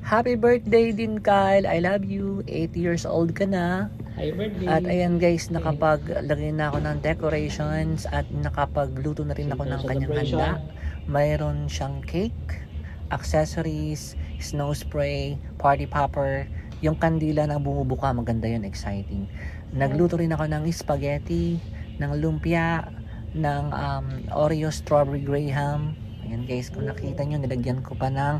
Happy birthday din, Kyle. I love you. 8 years old ka na. Happy birthday. At ayan guys, nakapaglagay na ako ng decorations at nakapagluto na rin ako ng kanyang handa. Mayroon siyang cake, accessories, snow spray, party popper, yung kandila na bumubuka, maganda yun, exciting. Nagluto rin ako ng spaghetti, ng lumpia, ng Oreo strawberry graham. Ayan guys, kung nakita nyo, nilagyan ko pa ng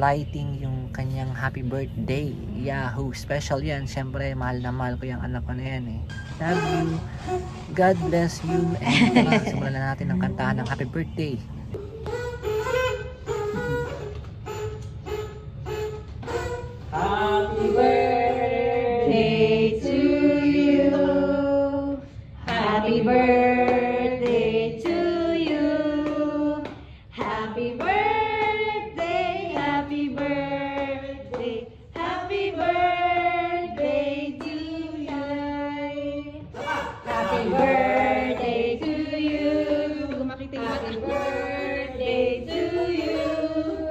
lighting yung kanyang happy birthday. Yahoo! Special yan. Siyempre, mahal na mahal ko yung anak ko na yan eh. Love you. God bless you. And simulan na natin ang kantahan ng happy birthday. Happy birthday to you. Happy birthday to you. Happy birthday, happy birthday, happy birthday to you. Happy birthday to you. Happy birthday to you.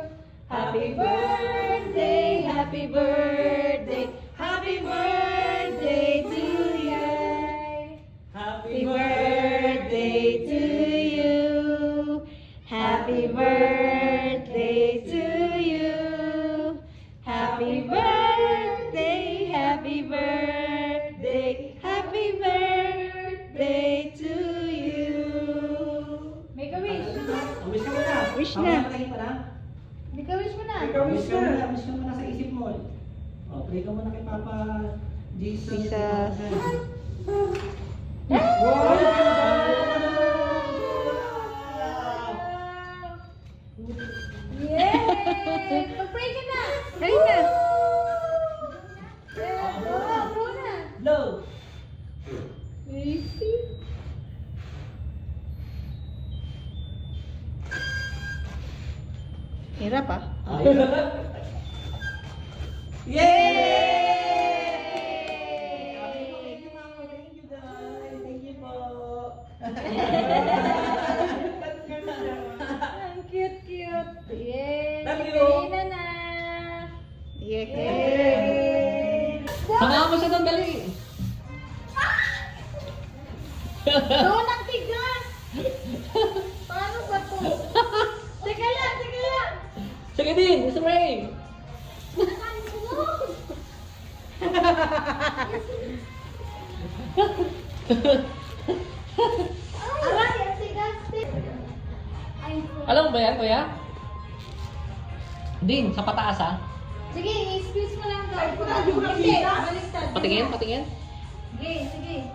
Happy birthday, happy birthday, happy birthday to you. Happy birthday to you. Happy birthday to you. Happy birthday, happy birthday, happy birthday to you. Make a wish. Wish ka muna. Wish na. Patayin pa na. Make a wish mo na. Wish ka muna. Wish ka muna sa isip mo. O, pray ka muna kay Papa Jesus. Yay! Mag-pray ka na! Kaya na! Bro na! Blow. Easy! Hirap ah. Yay! Thank you, Mama. Thank you, guys. Thank you po. Ang cute-cute. Yay! Love you. Kainan na! Yay! Saka mo siya doon, dali. Doon ang tigas! Paano ba to? Teka lang, teka lang! Sige din, Mr. Ray. Aray, ang tigas! Ay, Alam mo ba yan, kuya? Din, sa pataas ha? sige, i-squeeze mo lang daw. Hindi, baliktad. Patingin, patingin. Sige, sige.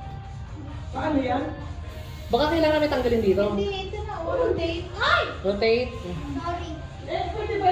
Paano yan? Baka kailangan may tanggalin dito. Hindi, ito na. Rotate. Ay! Rotate. Sorry. Pwede ba